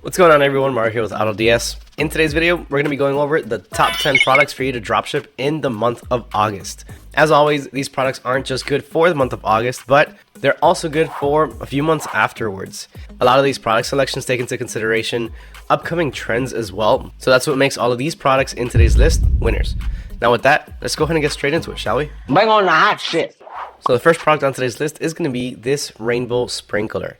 What's going on, everyone? Mario here with AutoDS. In today's video, we're going to be going over the top 10 products for you to dropship in the month of August. As always, these products aren't just good for the month of August, but they're also good for a few months afterwards. A lot of these product selections take into consideration upcoming trends as well. So that's what makes all of these products in today's list winners. Now with that, let's go ahead and get straight into it, shall we? Bring on the hot shit. So the first product on today's list is going to be this rainbow sprinkler.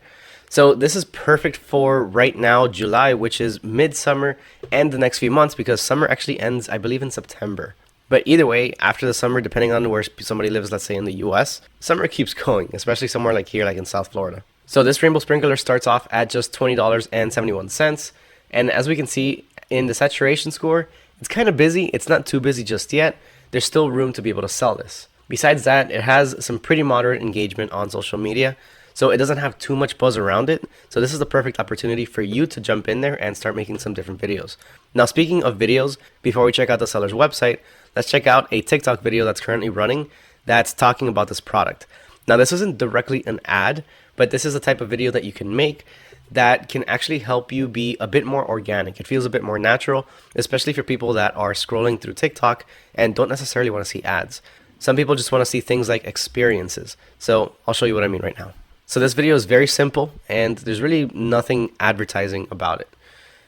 So this is perfect for right now, July, which is midsummer, and the next few months, because summer actually ends, I believe, in September. But either way, after the summer, depending on where somebody lives, let's say in the US, summer keeps going, especially somewhere like here, like in South Florida. So this rainbow sprinkler starts off at just $20.71. And as we can see in the saturation score, it's kind of busy. It's not too busy just yet. There's still room to be able to sell this. Besides that, it has some pretty moderate engagement on social media. So it doesn't have too much buzz around it. So this is the perfect opportunity for you to jump in there and start making some different videos. Now, speaking of videos, before we check out the seller's website, let's check out a TikTok video that's currently running that's talking about this product. Now, this isn't directly an ad, but this is a type of video that you can make that can actually help you be a bit more organic. It feels a bit more natural, especially for people that are scrolling through TikTok and don't necessarily want to see ads. Some people just want to see things like experiences. So I'll show you what I mean right now. So this video is very simple, and there's really nothing advertising about it.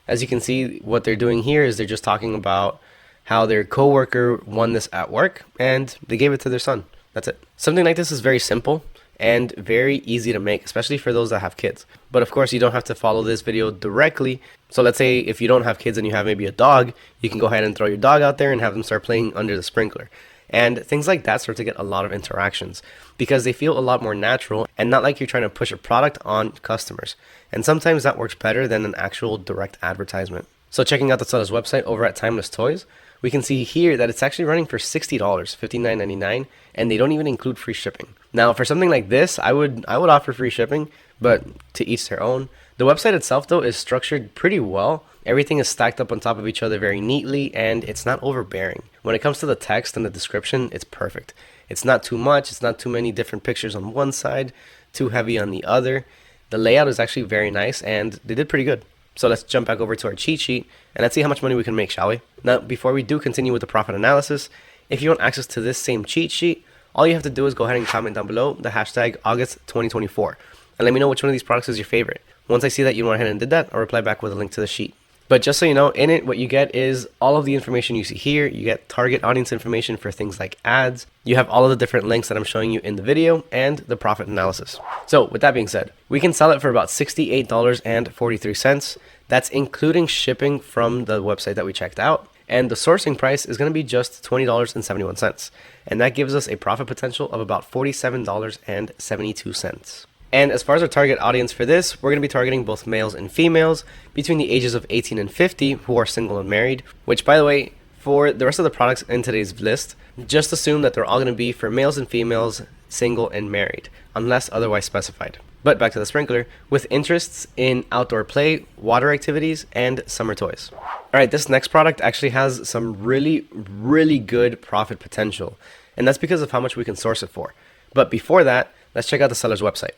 As you can see, what they're doing here is they're just talking about how their coworker won this at work and they gave it to their son. That's it. Something like this is very simple and very easy to make, especially for those that have kids. But of course, you don't have to follow this video directly. So let's say if you don't have kids and you have maybe a dog, you can go ahead and throw your dog out there and have them start playing under the sprinkler. And things like that start to get a lot of interactions because they feel a lot more natural and not like you're trying to push a product on customers. And sometimes that works better than an actual direct advertisement. So checking out the seller's website over at Timeless Toys, we can see here that it's actually running for $60, $59.99, and they don't even include free shipping. Now, for something like this, I would offer free shipping, but to each their own. The website itself, though, is structured pretty well. Everything is stacked up on top of each other very neatly, and it's not overbearing. When it comes to the text and the description, it's perfect. It's not too much. It's not too many different pictures on one side, too heavy on the other. The layout is actually very nice, and they did pretty good. So let's jump back over to our cheat sheet, and let's see how much money we can make, shall we? Now, before we do continue with the profit analysis, if you want access to this same cheat sheet, all you have to do is go ahead and comment down below the hashtag August 2024, and let me know which one of these products is your favorite. Once I see that you went ahead and did that, I'll reply back with a link to the sheet. But just so you know, in it, what you get is all of the information you see here. You get target audience information for things like ads. You have all of the different links that I'm showing you in the video and the profit analysis. So with that being said, we can sell it for about $68.43. That's including shipping from the website that we checked out. And the sourcing price is going to be just $20.71. And that gives us a profit potential of about $47.72. And as far as our target audience for this, we're going to be targeting both males and females between the ages of 18 and 50 who are single and married, which, by the way, for the rest of the products in today's list, just assume that they're all going to be for males and females, single and married, unless otherwise specified. But back to the sprinkler, with interests in outdoor play, water activities, and summer toys. All right, this next product actually has some really, really good profit potential, and that's because of how much we can source it for. But before that, let's check out the seller's website.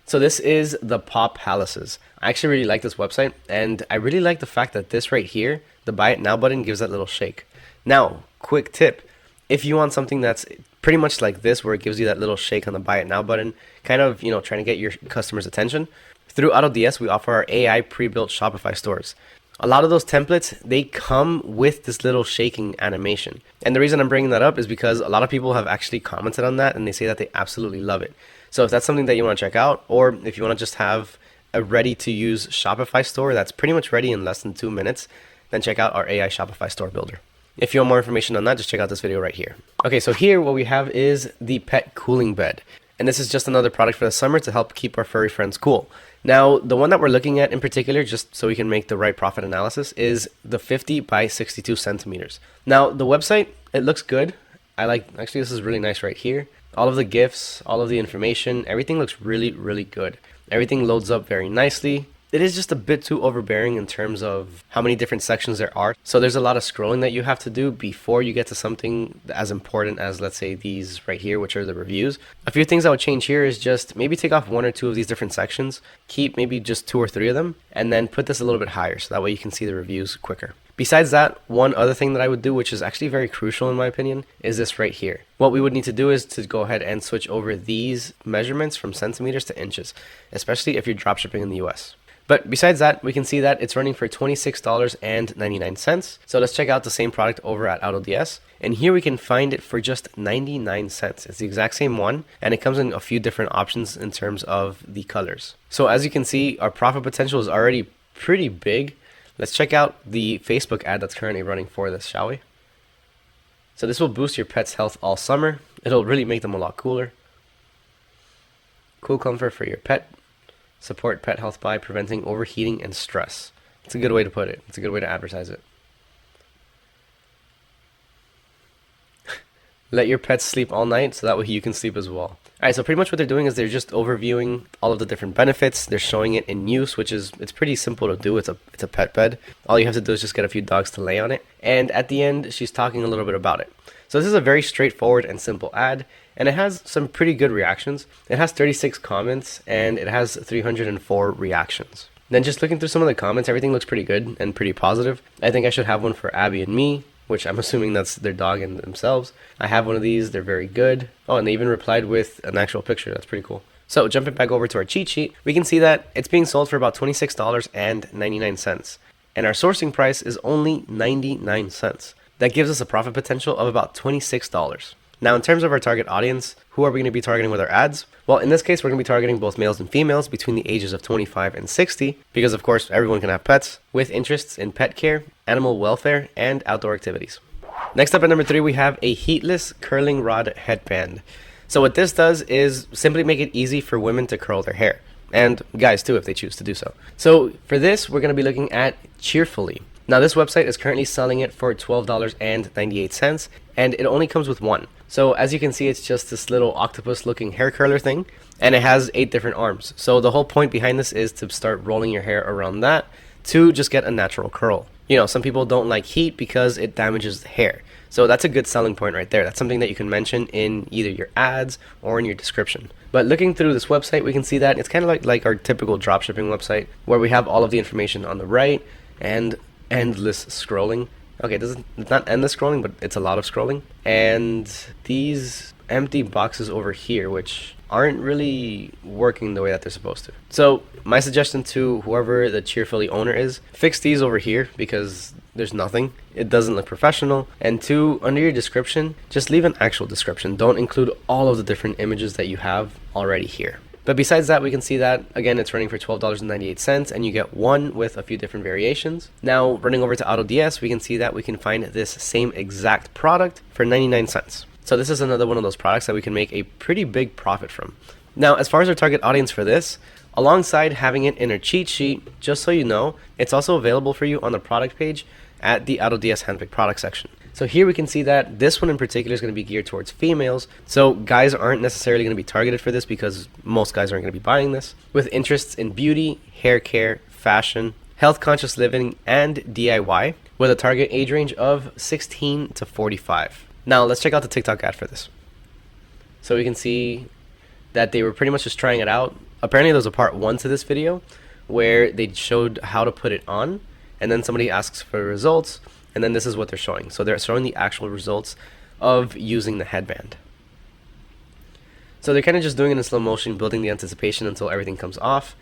So this is the Pop Palaces. I actually really like this website, and I really like the fact that this right here, the Buy It Now button, gives that little shake. Now, quick tip, if you want something that's pretty much like this, where it gives you that little shake on the Buy It Now button, kind of, trying to get your customers' attention, through AutoDS, we offer our AI pre-built Shopify stores. A lot of those templates, they come with this little shaking animation. And the reason I'm bringing that up is because a lot of people have actually commented on that, and they say that they absolutely love it. So if that's something that you want to check out, or if you want to just have a ready-to-use Shopify store that's pretty much ready in less than 2 minutes, then check out our AI Shopify store builder. If you want more information on that, just check out this video right here. Okay, so here what we have is the pet cooling bed. And this is just another product for the summer to help keep our furry friends cool. Now, the one that we're looking at in particular, just so we can make the right profit analysis, is the 50 by 62 centimeters. Now, the website, it looks good. Actually, this is really nice right here. All of the GIFs, all of the information, everything looks really, really good. Everything loads up very nicely. it is just a bit too overbearing in terms of how many different sections there are. So there's a lot of scrolling that you have to do before you get to something as important as, let's say, these right here, which are the reviews. A few things I would change here is just maybe take off 1 or 2 of these different sections, keep maybe just 2 or 3 of them, and then put this a little bit higher so that way you can see the reviews quicker. Besides that, one other thing that I would do, which is actually very crucial in my opinion, is this right here. What we would need to do is to go ahead and switch over these measurements from centimeters to inches, especially if you're dropshipping in the US. But besides that, we can see that it's running for $26.99. So let's check out the same product over at AutoDS. And here we can find it for just 99 cents. It's the exact same one, and it comes in a few different options in terms of the colors. So as you can see, our profit potential is already pretty big. Let's check out the Facebook ad that's currently running for this, shall we? So this will boost your pet's health all summer. It'll really make them a lot cooler. Cool comfort for your pet. Support pet health by preventing overheating and stress. It's a good way to put it. It's a good way to advertise it. Let your pets sleep all night so that way you can sleep as well. Alright, so pretty much what they're doing is they're just overviewing all of the different benefits. They're showing it in use, which is, it's pretty simple to do. It's a pet bed. All you have to do is just get a few dogs to lay on it. And at the end, she's talking a little bit about it. So this is a very straightforward and simple ad, and it has some pretty good reactions. It has 36 comments, and it has 304 reactions. Then just looking through some of the comments, everything looks pretty good and pretty positive. I think I should have one for Abby and me, which I'm assuming that's their dog and themselves. I have one of these, they're very good. Oh, and they even replied with an actual picture, that's pretty cool. So jumping back over to our cheat sheet, we can see that it's being sold for about $26.99. And our sourcing price is only 99 cents. That gives us a profit potential of about $26. Now, in terms of our target audience, who are we going to be targeting with our ads? Well, in this case, we're going to be targeting both males and females between the ages of 25 and 60, because of course, everyone can have pets, with interests in pet care, animal welfare, and outdoor activities. Next up at number 3, we have a heatless curling rod headband. So what this does is simply make it easy for women to curl their hair, and guys too if they choose to do so. So for this, we're going to be looking at Cheerfully. Now this website is currently selling it for $12.98, and it only comes with one. So as you can see, it's just this little octopus looking hair curler thing, and it has 8 different arms. So the whole point behind this is to start rolling your hair around that to just get a natural curl. You know, some people don't like heat because it damages the hair. So that's a good selling point right there. That's something that you can mention in either your ads or in your description. But looking through this website, we can see that it's kind of like our typical dropshipping website, where we have all of the information on the right and endless scrolling. Okay, it's not endless scrolling, but it's a lot of scrolling. And these empty boxes over here, which aren't really working the way that they're supposed to. So my suggestion to whoever the Cheerfully owner is, fix these over here because there's nothing. It doesn't look professional. And 2, under your description, just leave an actual description. Don't include all of the different images that you have already here. But besides that, we can see that, again, it's running for $12.98, and you get one with a few different variations. Now, running over to AutoDS, we can see that we can find this same exact product for 99 cents. So this is another one of those products that we can make a pretty big profit from. Now, as far as our target audience for this, alongside having it in our cheat sheet, just so you know, it's also available for you on the product page at the AutoDS Handpick product section. So here we can see that this one in particular is going to be geared towards females. So guys aren't necessarily going to be targeted for this because most guys aren't going to be buying this. With interests in beauty, hair care, fashion, health conscious living, and DIY, with a target age range of 16 to 45. Now let's check out the TikTok ad for this. So we can see that they were pretty much just trying it out. Apparently there's a part 1 to this video where they showed how to put it on, and then somebody asks for results. And then this is what they're showing. So they're showing the actual results of using the headband. So they're kind of just doing it in slow motion, building the anticipation until everything comes off.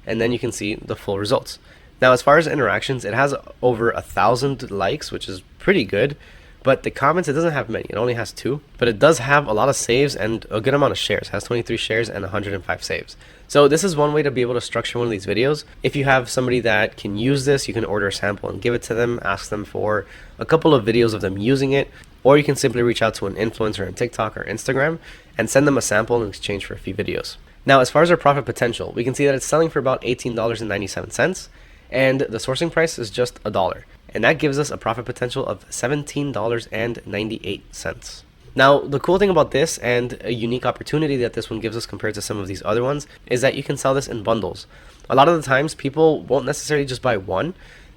And then you can see the full results. Now, as far as interactions, it has over 1,000 likes, which is pretty good. But the comments, it doesn't have many. It only has 2. But it does have a lot of saves and a good amount of shares. It has 23 shares and 105 saves. So this is one way to be able to structure one of these videos. If you have somebody that can use this, you can order a sample and give it to them. Ask them for a couple of videos of them using it. Or you can simply reach out to an influencer on TikTok or Instagram and send them a sample in exchange for a few videos. Now, as far as our profit potential, we can see that it's selling for about $18.97. And the sourcing price is just $1. And that gives us a profit potential of $17.98. Now, the cool thing about this, and a unique opportunity that this one gives us compared to some of these other ones, is that you can sell this in bundles. A lot of the times, people won't necessarily just buy one.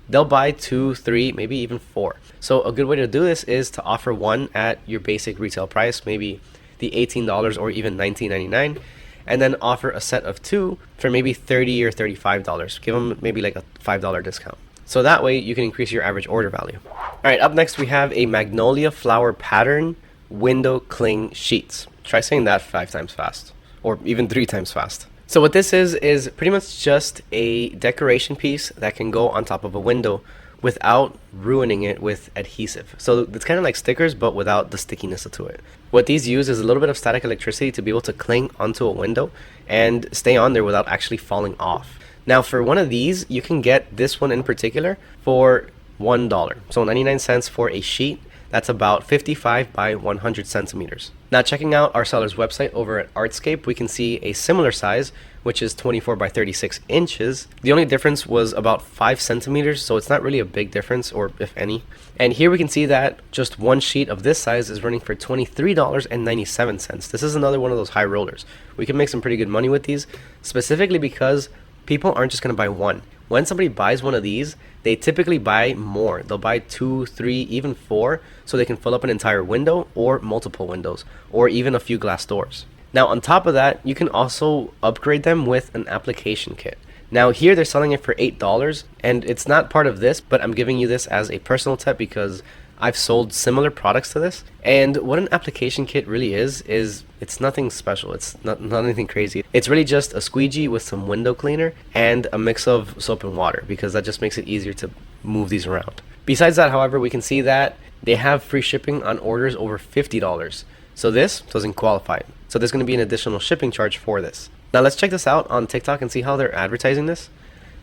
They'll buy 2, 3, maybe even 4. So a good way to do this is to offer one at your basic retail price, maybe the $18 or even $19.99, and then offer a set of 2 for maybe $30 or $35. Give them maybe like a $5 discount. So that way you can increase your average order value. All right, up next we have a magnolia flower pattern window cling sheets. Try saying that 5 times fast, or even 3 times fast. So what this is pretty much just a decoration piece that can go on top of a window without ruining it with adhesive. So it's kind of like stickers, but without the stickiness to it. What these use is a little bit of static electricity to be able to cling onto a window and stay on there without actually falling off. Now for one of these, you can get this one in particular for $1. So 99 cents for a sheet. That's about 55 by 100 centimeters. Now checking out our seller's website over at Artscape, we can see a similar size, which is 24 by 36 inches. The only difference was about 5 centimeters, so it's not really a big difference, or if any. And here we can see that just one sheet of this size is running for $23.97. This is another one of those high rollers. We can make some pretty good money with these, specifically because people aren't just gonna buy one. When somebody buys one of these, they typically buy more. They'll buy 2, 3, even 4, so they can fill up an entire window or multiple windows, or even a few glass doors. Now on top of that, you can also upgrade them with an application kit. Now here they're selling it for $8, and it's not part of this, but I'm giving you this as a personal tip because I've sold similar products to this. And what an application kit really is it's nothing special. It's not anything crazy. It's really just a squeegee with some window cleaner and a mix of soap and water, because that just makes it easier to move these around. Besides that, however, we can see that they have free shipping on orders over $50. So this doesn't qualify. So there's going to be an additional shipping charge for this. Now let's check this out on TikTok and see how they're advertising this.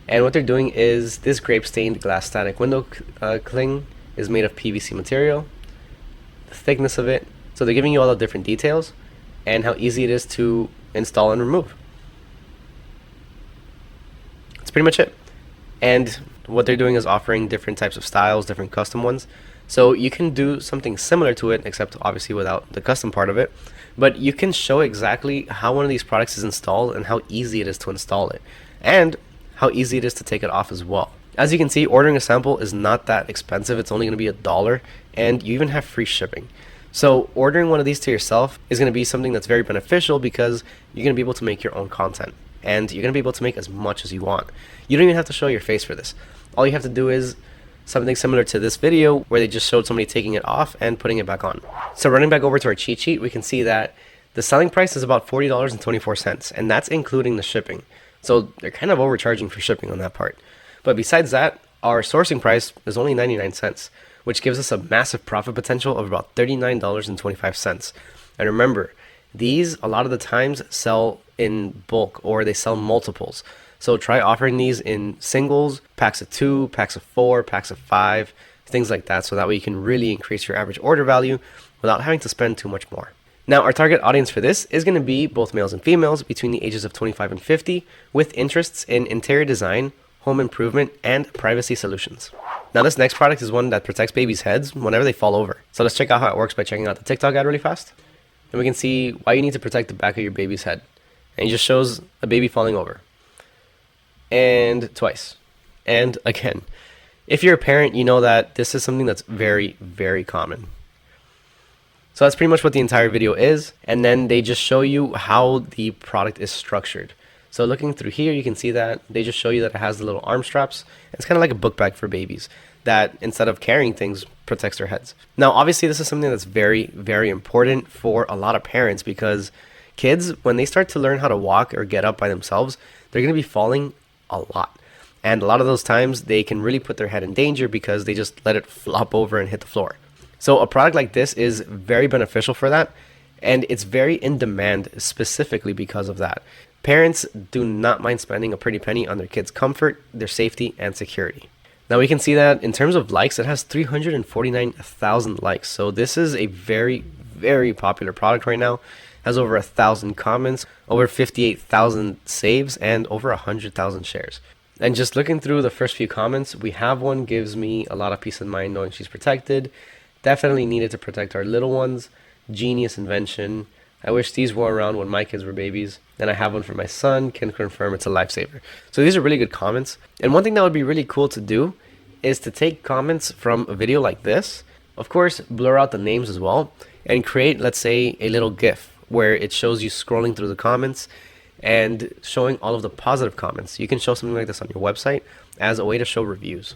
And what they're doing is this grape stained glass static window cling is made of PVC material, the thickness of it. So they're giving you all the different details and how easy it is to install and remove. That's pretty much it. And what they're doing is offering different types of styles, different custom ones. So you can do something similar to it, except obviously without the custom part of it. But you can show exactly how one of these products is installed and how easy it is to install it, and how easy it is to take it off as well. As you can see, ordering a sample is not that expensive. It's only going to be $1, and you even have free shipping. So ordering one of these to yourself is going to be something that's very beneficial, because you're going to be able to make your own content, and you're going to be able to make as much as you want. You don't even have to show your face for this. All you have to do is something similar to this video where they just showed somebody taking it off and putting it back on. So running back over to our cheat sheet, we can see that the selling price is about $40.24, and that's including the shipping. So they're kind of overcharging for shipping on that part. But besides that, our sourcing price is only 99 cents, which gives us a massive profit potential of about $39.25. And remember, these a lot of the times sell in bulk, or they sell multiples. So try offering these in singles, packs of 2, packs of 4, packs of 5, things like that, so that way you can really increase your average order value without having to spend too much more. Now, our target audience for this is going to be both males and females between the ages of 25 and 50 with interests in interior design, home improvement, and privacy solutions. Now, this next product is one that protects babies' heads whenever they fall over. So let's check out how it works by checking out the TikTok ad really fast. And we can see why you need to protect the back of your baby's head. And it just shows a baby falling over. And twice. And again. If you're a parent, you know that this is something that's very, very common. So that's pretty much what the entire video is. And then they just show you how the product is structured. So looking through here, you can see that they just show you that it has the little arm straps. It's kind of like a book bag for babies that, instead of carrying things, protects their heads. Now, obviously, this is something that's very, very important for a lot of parents, because kids, when they start to learn how to walk or get up by themselves, they're going to be falling a lot. And a lot of those times, they can really put their head in danger because they just let it flop over and hit the floor. So a product like this is very beneficial for that. And it's very in demand specifically because of that. Parents do not mind spending a pretty penny on their kids' comfort, their safety, and security. Now we can see that in terms of likes, it has 349,000 likes. So this is a very, very popular product right now. It has over 1,000 comments, over 58,000 saves, and over 100,000 shares. And just looking through the first few comments, we have one gives me a lot of peace of mind knowing she's protected. Definitely needed to protect our little ones. Genius invention. I wish these were around when my kids were babies. And I have one for my son. Can confirm it's a lifesaver. So these are really good comments. And one thing that would be really cool to do is to take comments from a video like this. Of course, blur out the names as well. And create, let's say, a little GIF where it shows you scrolling through the comments and showing all of the positive comments. You can show something like this on your website as a way to show reviews.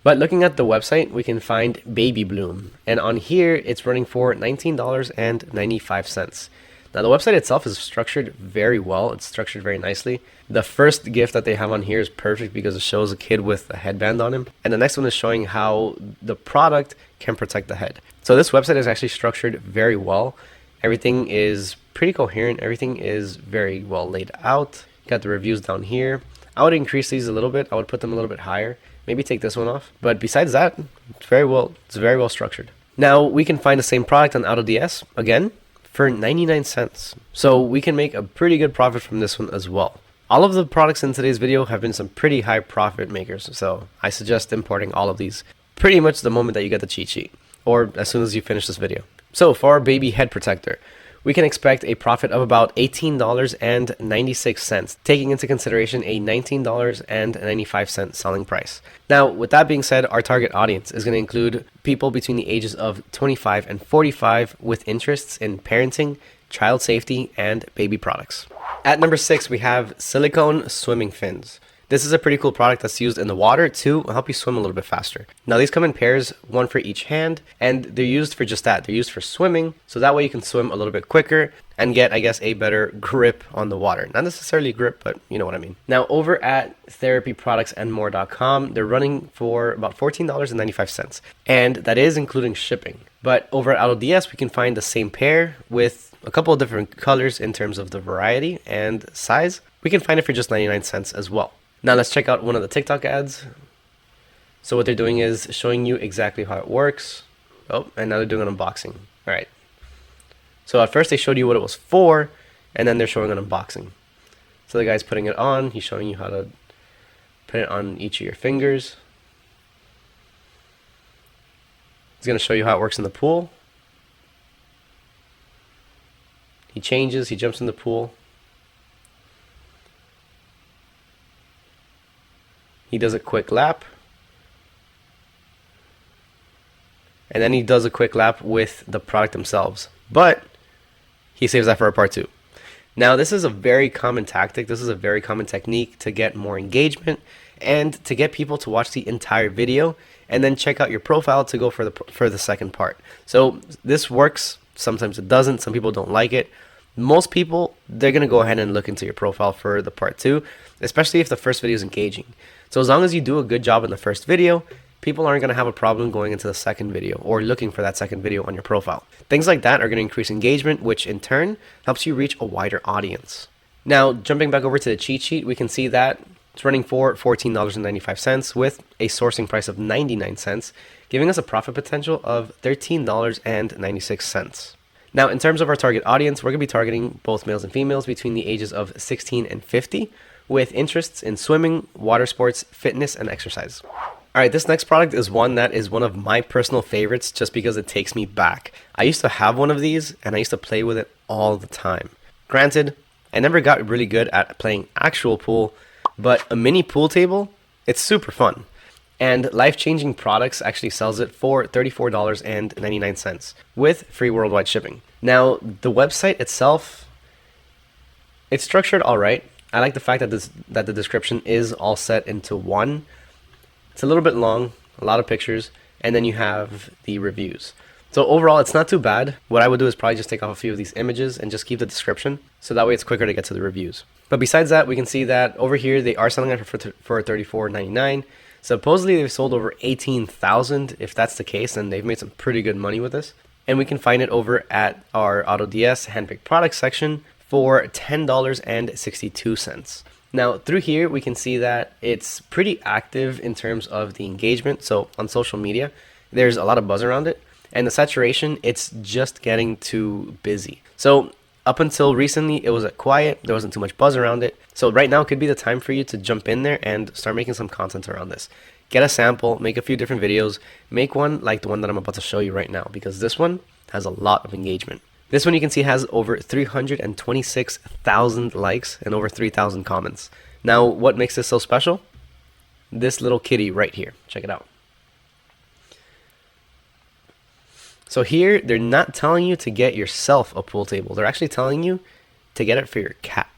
But looking at the website, we can find Baby Bloom. And on here, it's running for $19.95. Now, the website itself is structured very well. It's structured very nicely. The first gift that they have on here is perfect because it shows a kid with a headband on him. And the next one is showing how the product can protect the head. So this website is actually structured very well. Everything is pretty coherent. Everything is very well laid out. You got the reviews down here. I would increase these a little bit. I would put them a little bit higher. Maybe take this one off. But besides that, it's very well structured. Now we can find the same product on AutoDS again for 99 cents. So we can make a pretty good profit from this one as well. All of the products in today's video have been some pretty high profit makers. So I suggest importing all of these pretty much the moment that you get the cheat sheet or as soon as you finish this video. So for our baby head protector, we can expect a profit of about $18.96, taking into consideration a $19.95 selling price. Now, with that being said, our target audience is going to include people between the ages of 25 and 45 with interests in parenting, child safety, and baby products. At number 6, we have silicone swimming fins. This is a pretty cool product that's used in the water to help you swim a little bit faster. Now these come in pairs, one for each hand, and they're used for just that. They're used for swimming, so that way you can swim a little bit quicker and get, I guess, a better grip on the water. Not necessarily grip, but you know what I mean. Now over at therapyproductsandmore.com, they're running for about $14.95, and that is including shipping. But over at AutoDS, we can find the same pair with a couple of different colors in terms of the variety and size. We can find it for just 99 cents as well. Now let's check out one of the TikTok ads. So what they're doing is showing you exactly how it works. Oh, and now they're doing an unboxing. All right. So at first they showed you what it was for, and then they're showing an unboxing. So the guy's putting it on. He's showing you how to put it on each of your fingers. He's going to show you how it works in the pool. He changes, he jumps in the pool. He does a quick lap. And then he does a quick lap with the product themselves. But he saves that for a part 2. Now, this is a very common tactic. This is a very common technique to get more engagement and to get people to watch the entire video and then check out your profile to go for the second part. So this works. Sometimes it doesn't. Some people don't like it. Most people, they're going to go ahead and look into your profile for the part 2, especially if the first video is engaging. So as long as you do a good job in the first video, people aren't going to have a problem going into the second video or looking for that second video on your profile. Things like that are going to increase engagement, which in turn helps you reach a wider audience. Now, jumping back over to the cheat sheet, we can see that it's running for $14.95 with a sourcing price of 99 cents, giving us a profit potential of $13.96. Now, in terms of our target audience, we're going to be targeting both males and females between the ages of 16 and 50 with interests in swimming, water sports, fitness, and exercise. All right, this next product is one that is one of my personal favorites just because it takes me back. I used to have one of these and I used to play with it all the time. Granted, I never got really good at playing actual pool, but a mini pool table, it's super fun. And Life Changing Products actually sells it for $34.99 with free worldwide shipping. Now, the website itself, it's structured all right. I like the fact that the description is all set into one. It's a little bit long, a lot of pictures, and then you have the reviews. So overall, it's not too bad. What I would do is probably just take off a few of these images and just keep the description, so that way it's quicker to get to the reviews. But besides that, we can see that over here, they are selling it for $34.99. Supposedly, they've sold over 18,000. If that's the case, then they've made some pretty good money with this. And we can find it over at our AutoDS handpicked products section for $10.62. Now, through here, we can see that it's pretty active in terms of the engagement. So on social media, there's a lot of buzz around it. And the saturation, it's just getting too busy. So up until recently, it was quiet. There wasn't too much buzz around it. So right now could be the time for you to jump in there and start making some content around this. Get a sample, make a few different videos, make one like the one that I'm about to show you right now, because this one has a lot of engagement. This one you can see has over 326,000 likes and over 3,000 comments. Now, what makes this so special? This little kitty right here. Check it out. So here, they're not telling you to get yourself a pool table. They're actually telling you to get it for your cat.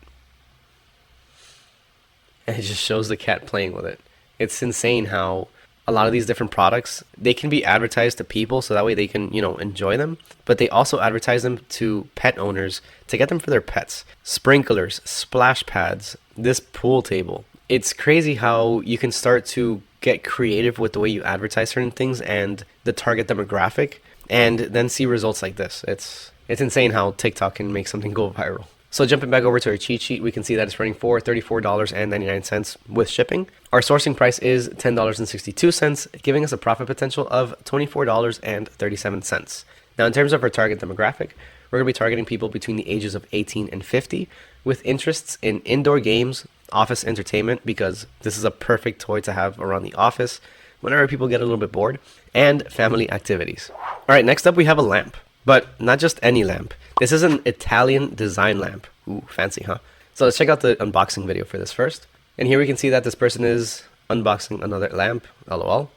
And it just shows the cat playing with it. It's insane how a lot of these different products, they can be advertised to people so that way they can, enjoy them. But they also advertise them to pet owners to get them for their pets. Sprinklers, splash pads, this pool table. It's crazy how you can start to get creative with the way you advertise certain things and the target demographic, and then see results like this. It's insane how TikTok can make something go viral. So jumping back over to our cheat sheet, we can see that it's running for $34.99 with shipping. Our sourcing price is $10.62, giving us a profit potential of $24.37. Now, in terms of our target demographic, we're going to be targeting people between the ages of 18 and 50 with interests in indoor games, office entertainment, because this is a perfect toy to have around the office whenever people get a little bit bored, and family activities. All right, next up we have a lamp, but not just any lamp. This is an Italian design lamp. Ooh, fancy, huh? So let's check out the unboxing video for this first. And here we can see that this person is unboxing another lamp, lol.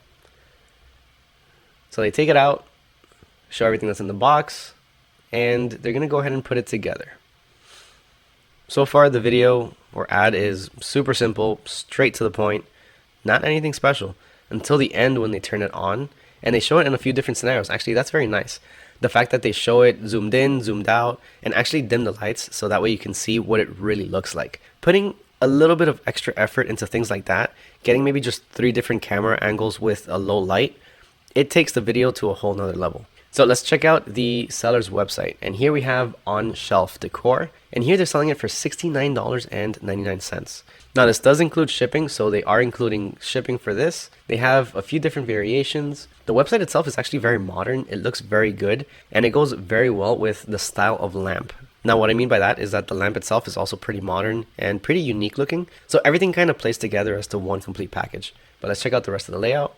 So they take it out, show everything that's in the box, and they're gonna go ahead and put it together. So far the video or ad is super simple, straight to the point, not anything special, until the end when they turn it on, and they show it in a few different scenarios. Actually, that's very nice. The fact that they show it zoomed in, zoomed out, and actually dim the lights so that way you can see what it really looks like. Putting a little bit of extra effort into things like that, getting maybe just 3 different camera angles with a low light, it takes the video to a whole nother level. So let's check out the seller's website. And here we have on shelf decor. And here they're selling it for $69.99. Now this does include shipping, so they are including shipping for this. They have a few different variations. The website itself is actually very modern. It looks very good, and it goes very well with the style of lamp. Now what I mean by that is that the lamp itself is also pretty modern and pretty unique looking. So everything kind of plays together as to one complete package. But let's check out the rest of the layout.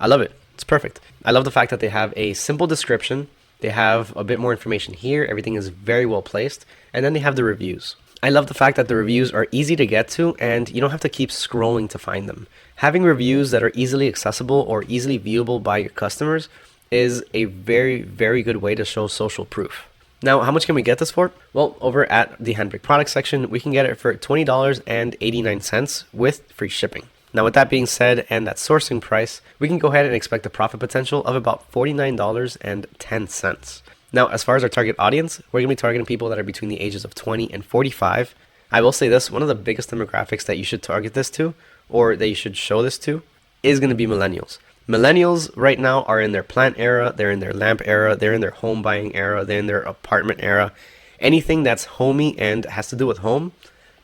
I love it. It's perfect. I love the fact that they have a simple description. They have a bit more information here. Everything is very well placed. And then they have the reviews. I love the fact that the reviews are easy to get to and you don't have to keep scrolling to find them. Having reviews that are easily accessible or easily viewable by your customers is a very, very good way to show social proof. Now, how much can we get this for? Well, over at the handpicked product section, we can get it for $20.89 with free shipping. Now, with that being said, and that sourcing price, we can go ahead and expect a profit potential of about $49.10. Now, as far as our target audience, we're going to be targeting people that are between the ages of 20 and 45. I will say this, one of the biggest demographics that you should target this to, or that you should show this to, is going to be millennials. Millennials right now are in their plant era, they're in their lamp era, they're in their home buying era, they're in their apartment era. Anything that's homey and has to do with home,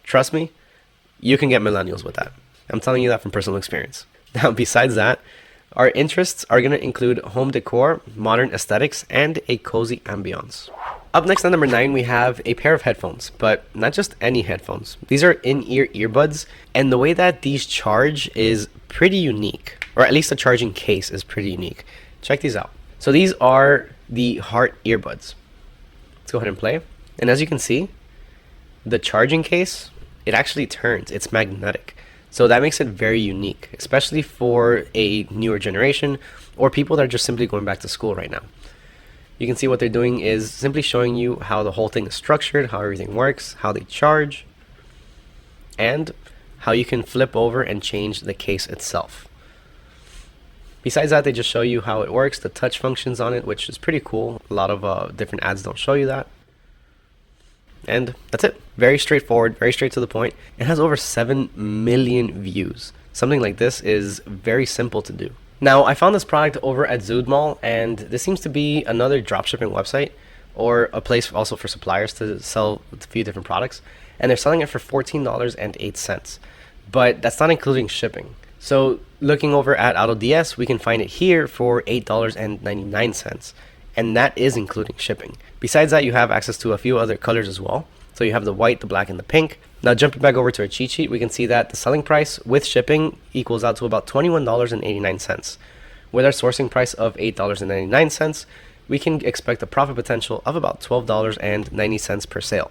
trust me, you can get millennials with that. I'm telling you that from personal experience. Now, besides that, our interests are going to include home decor, modern aesthetics, and a cozy ambiance. Up next on number 9, we have a pair of headphones, but not just any headphones. These are in-ear earbuds, and the way that these charge is pretty unique, or at least the charging case is pretty unique. Check these out. So these are the Heart earbuds. Let's go ahead and play. And as you can see, the charging case, it actually turns. It's magnetic. So that makes it very unique, especially for a newer generation or people that are just simply going back to school right now. You can see what they're doing is simply showing you how the whole thing is structured, how everything works, how they charge, and how you can flip over and change the case itself. Besides that, they just show you how it works, the touch functions on it, which is pretty cool. A lot of different ads don't show you that. And that's it. Very straightforward, very straight to the point. It has over 7 million views. Something like this is very simple to do. Now, I found this product over at Zood Mall, and this seems to be another dropshipping website or a place also for suppliers to sell a few different products. And they're selling it for $14.08. But that's not including shipping. So looking over at AutoDS, we can find it here for $8.99. And that is including shipping. Besides that, you have access to a few other colors as well. So you have the white, the black, and the pink. Now jumping back over to our cheat sheet, we can see that the selling price with shipping equals out to about $21.89. With our sourcing price of $8.99, we can expect a profit potential of about $12.90 per sale.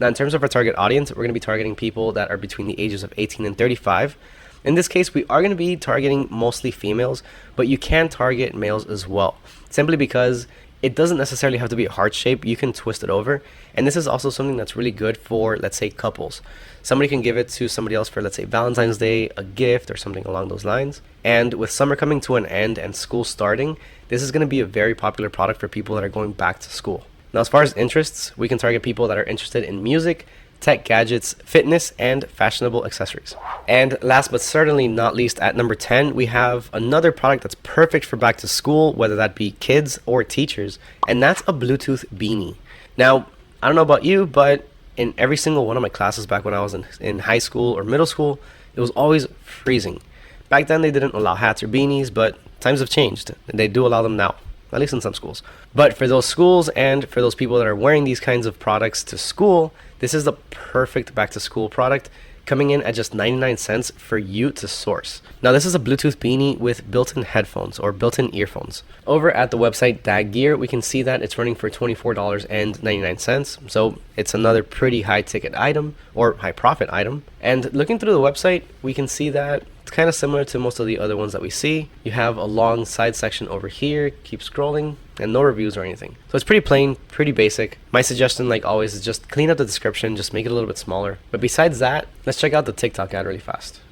Now, in terms of our target audience, we're going to be targeting people that are between the ages of 18 and 35. In this case, we are going to be targeting mostly females, but you can target males as well, simply because it doesn't necessarily have to be a heart shape. You can twist it over. And this is also something that's really good for, let's say, couples. Somebody can give it to somebody else for, let's say, Valentine's Day, a gift, or something along those lines. And with summer coming to an end and school starting, this is going to be a very popular product for people that are going back to school. Now, as far as interests, we can target people that are interested in music, tech gadgets, fitness, and fashionable accessories. And last but certainly not least, at number 10, we have another product that's perfect for back to school, whether that be kids or teachers, and that's a Bluetooth beanie. Now, I don't know about you, but in every single one of my classes back when I was in high school or middle school, it was always freezing. Back then, they didn't allow hats or beanies, but times have changed, and they do allow them now, at least in some schools. But for those schools and for those people that are wearing these kinds of products to school, this is the perfect back to school product, coming in at just 99 cents for you to source. Now, this is a Bluetooth beanie with built-in headphones or built-in earphones. Over at the website DAG Gear, we can see that it's running for $24.99. So it's another pretty high ticket item or high profit item. And looking through the website, we can see that it's kind of similar to most of the other ones that we see. You have a long side section over here, keep scrolling, and no reviews or anything. So it's pretty plain, pretty basic. My suggestion, like always, is just clean up the description, just make it a little bit smaller. But besides that, let's check out the TikTok ad really fast.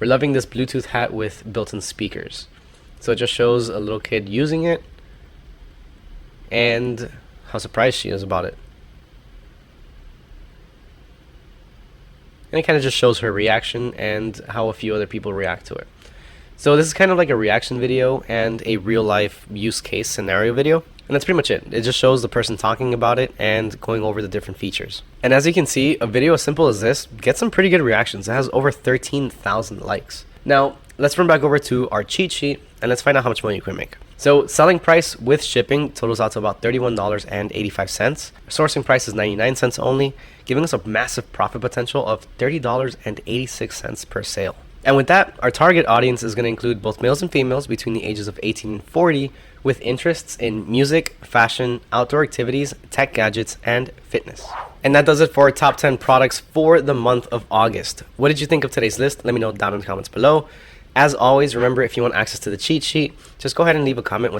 We're loving this Bluetooth hat with built-in speakers. So it just shows a little kid using it and how surprised she is about it. And it kind of just shows her reaction and how a few other people react to it. So this is kind of like a reaction video and a real life use case scenario video. And that's pretty much it. It just shows the person talking about it and going over the different features. And as you can see, a video as simple as this gets some pretty good reactions. It has over 13,000 likes. Now, let's run back over to our cheat sheet and let's find out how much money you can make. So selling price with shipping totals out to about $31.85. Sourcing price is 99 cents only, giving us a massive profit potential of $30.86 per sale. And with that, our target audience is going to include both males and females between the ages of 18 and 40 with interests in music, fashion, outdoor activities, tech gadgets, and fitness. And that does it for our top 10 products for the month of August. What did you think of today's list? Let me know down in the comments below. As always, remember, if you want access to the cheat sheet, just go ahead and leave a comment with